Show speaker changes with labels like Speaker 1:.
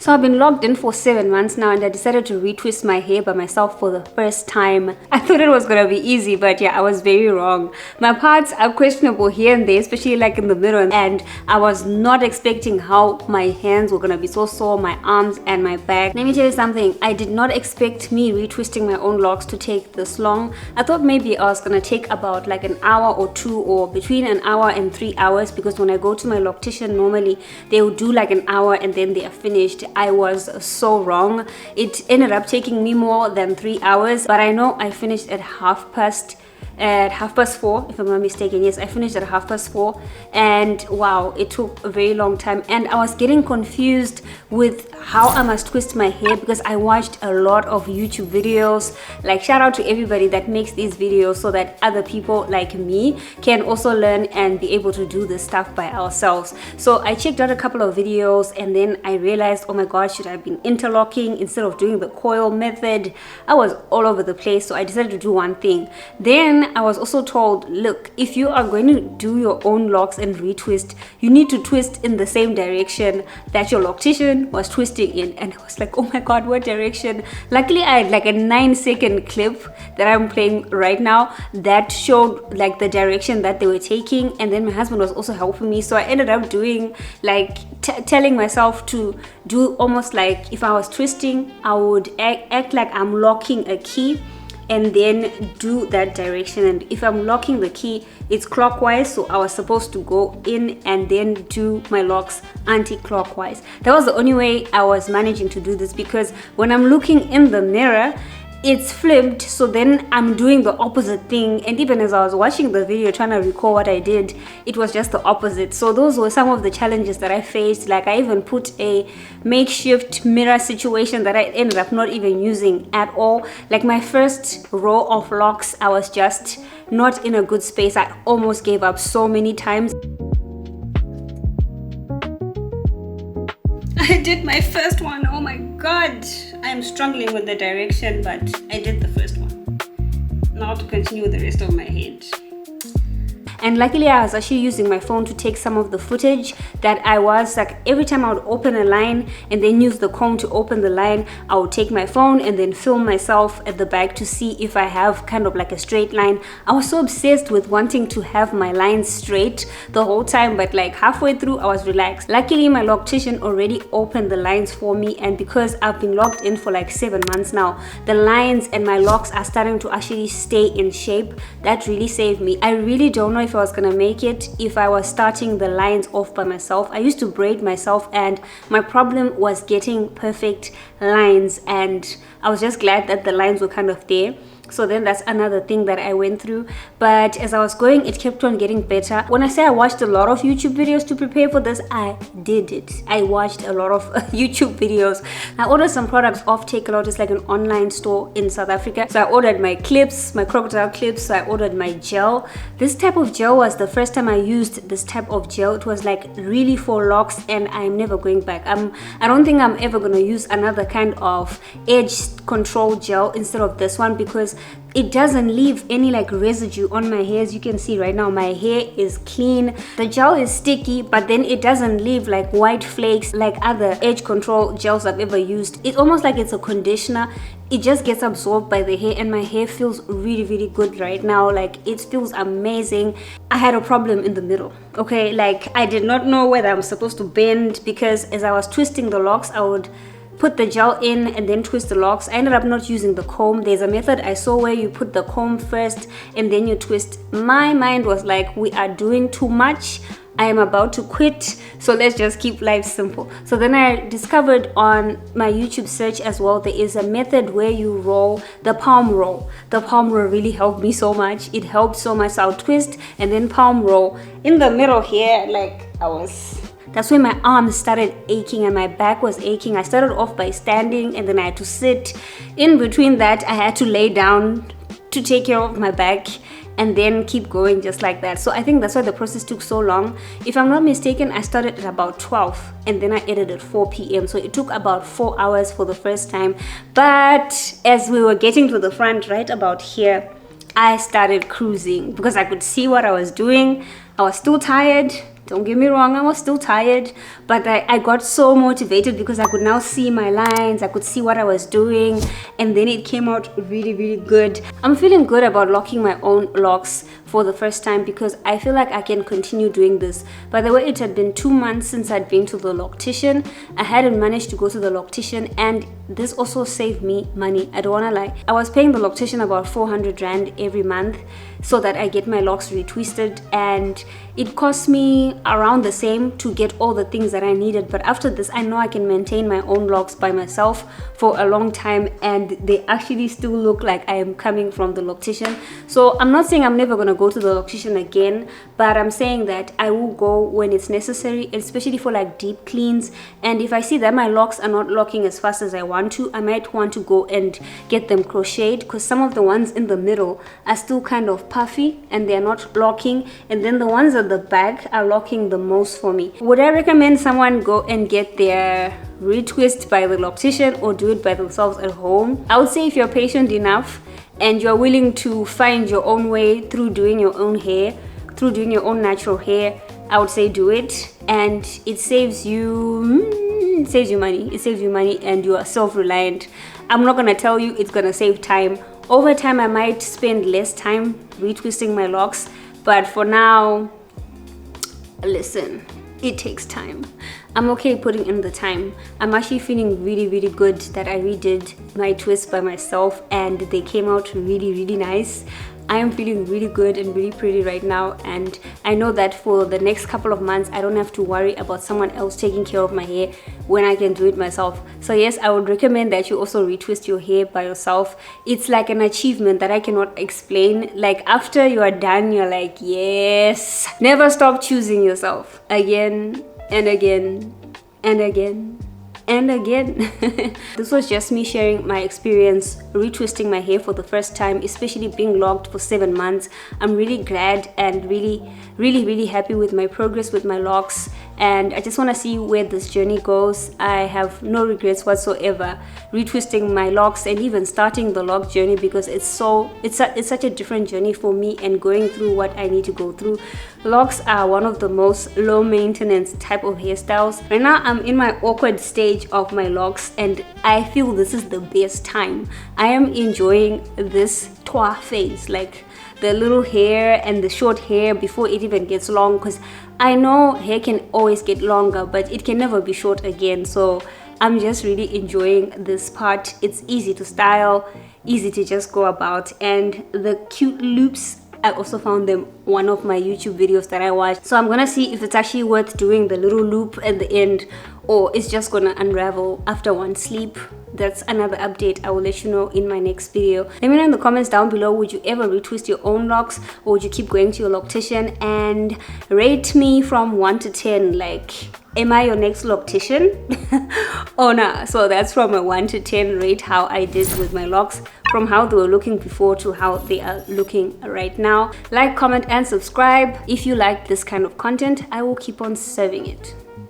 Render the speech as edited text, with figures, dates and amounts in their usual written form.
Speaker 1: So I've been locked in for 7 months now, and I decided to retwist my hair by myself for the first time. I thought it was gonna be easy, but yeah, I was very wrong. My parts are questionable here and there, especially like in the middle, and I was not expecting how my hands were gonna be so sore, my arms and my back. Let me tell you something, I did not expect me retwisting my own locks to take this long. I thought maybe I was gonna take about like an hour or two, or between an hour and 3 hours, because when I go to my loctician, normally they will do like an hour and then they are finished. I was so wrong. It ended up taking me more than 3 hours, but I know I finished at half past 4, if I'm not mistaken. Yes, I finished at 4:30, and wow, it took a very long time, and I was getting confused with how I must twist my hair because I watched a lot of YouTube videos. Like, shout out to everybody that makes these videos so that other people like me can also learn and be able to do this stuff by ourselves. So I checked out a couple of videos, and then I realized, oh my god, should I have been interlocking instead of doing the coil method? I was all over the place, so I decided to do one thing. Then I was also told, look, if you are going to do your own locks and retwist, you need to twist in the same direction that your loctician was twisting in. And I was like, oh my god, what direction? Luckily I had like a 9-second clip that I'm playing right now that showed like the direction that they were taking, and then my husband was also helping me, so I ended up doing like telling myself to do almost like if I was twisting, I would act like I'm locking a key and then do that direction. And if I'm locking the key, it's clockwise, so I was supposed to go in and then do my locks anti-clockwise. That was the only way I was managing to do this, because when I'm looking in the mirror, it's flipped, so then I'm doing the opposite thing. And even as I was watching the video trying to recall what I did, it was just the opposite. So those were some of the challenges that I faced. Like, I even put a makeshift mirror situation that I ended up not even using at all. Like, my first row of locks, I was just not in a good space. I almost gave up so many times. I did my first one. Oh my god, I'm struggling with the direction, but I did the first one. Now to continue with the rest of my head. And luckily I was actually using my phone to take some of the footage that I was like, every time I would open a line and then use the comb to open the line, I would take my phone and then film myself at the back to see if I have kind of like a straight line. I was so obsessed with wanting to have my lines straight the whole time, but like halfway through I was relaxed. Luckily my loctician already opened the lines for me, and because I've been locked in for like 7 months now, the lines and my locks are starting to actually stay in shape. That really saved me. I really don't know if I was gonna make it if I was starting the lines off by myself. I used to braid myself, and my problem was getting perfect lines, and I was just glad that the lines were kind of there. So then that's another thing that I went through, but as I was going, it kept on getting better. When I say I watched a lot of YouTube videos to prepare for this, I did it. I watched a lot of YouTube videos. I ordered some products off Takealot. It's like an online store in South Africa. So I ordered my clips, my crocodile clips. So I ordered my gel. This type of gel was the first time I used this type of gel. It was like really for locks, and I'm never going back. I don't think I'm ever gonna use another kind of edge control gel instead of this one, because it doesn't leave any like residue on my hair. As you can see right now, my hair is clean. The gel is sticky, but then it doesn't leave like white flakes like other edge control gels I've ever used. It's almost like it's a conditioner. It just gets absorbed by the hair, and my hair feels really, really good right now. Like, it feels amazing. I had a problem in the middle, okay? Like, I did not know whether I'm supposed to bend, because as I was twisting the locks, I would put the gel in and then twist the locks. I ended up not using the comb. There's a method I saw where you put the comb first and then you twist. My mind was like, we are doing too much. I am about to quit, so let's just keep life simple. So then I discovered on my YouTube search as well, there is a method where you roll the palm roll. The palm roll really helped me so much. It helped so much. So I'll twist and then palm roll in the middle here. Like, that's when my arms started aching and my back was aching. I started off by standing, and then I had to sit. In between that, I had to lay down to take care of my back, and then keep going just like that. So I think that's why the process took so long. If I'm not mistaken, I started at about 12 and then I ended at 4 p.m. So it took about 4 hours for the first time. But as we were getting to the front, right about here, I started cruising because I could see what I was doing. I was still tired. Don't get me wrong, I was still tired, but I got so motivated because I could now see my lines, I could see what I was doing, and then it came out really, really good. I'm feeling good about locking my own locks for the first time because I feel like I can continue doing this. By the way, it had been 2 months since I'd been to the loctician. I hadn't managed to go to the loctician, and this also saved me money. I don't wanna lie. I was paying the loctician about 400 Rand every month so that I get my locks retwisted, and it cost me around the same to get all the things that I needed. But after this, I know I can maintain my own locks by myself for a long time, and they actually still look like I am coming from the loctician. So I'm not saying I'm never gonna go to the loctician again, but I'm saying that I will go when it's necessary, especially for like deep cleans. And if I see that my locks are not locking as fast as I want to, I might want to go and get them crocheted, because some of the ones in the middle are still kind of puffy and they're not locking, and then the ones at the back are locking the most for me. Would I recommend someone go and get their retwist by the loctician or do it by themselves at home? I would say if you're patient enough and you're willing to find your own way through doing your own hair, through doing your own natural hair, I would say do it. And it saves you money. It saves you money, and you are self-reliant. I'm not gonna tell you it's gonna save time. Over time, I might spend less time retwisting my locks, but for now, listen, it takes time. I'm okay putting in the time. I'm actually feeling really, really good that I redid my twists by myself and they came out really, really nice. I am feeling really good and really pretty right now, and I know that for the next couple of months I don't have to worry about someone else taking care of my hair when I can do it myself. So yes, I would recommend that you also retwist your hair by yourself. It's like an achievement that I cannot explain. Like after you are done, you're like, yes. Never stop choosing yourself again and again and again and again. This was just me sharing my experience retwisting my hair for the first time, especially being locked for 7 months. I'm really glad and really happy with my progress with my locks, and I just want to see where this journey goes. I have no regrets whatsoever retwisting my locks and even starting the lock journey, because it's such a different journey for me and going through what I need to go through. Locks are one of the most low maintenance type of hairstyles. Right now I'm in my awkward stage of my locks, and I feel this is the best time. I am enjoying this twa phase, like the little hair and the short hair before it even gets long, because I know hair can always get longer, but it can never be short again. So I'm just really enjoying this part. It's easy to style, easy to just go about, and the cute loops, I also found them one of my YouTube videos that I watched. So I'm gonna see if it's actually worth doing the little loop at the end, or it's just gonna unravel after one sleep. That's another update. I will let you know in my next video. Let me know in the comments down below, would you ever retwist your own locks, or would you keep going to your loctician? And rate me from 1 to 10, like, am I your next loctician? Oh no. So that's from a 1 to 10. Rate how I did with my locks, from how they were looking before to how they are looking right now. Like, comment and subscribe. If you like this kind of content, I will keep on serving it.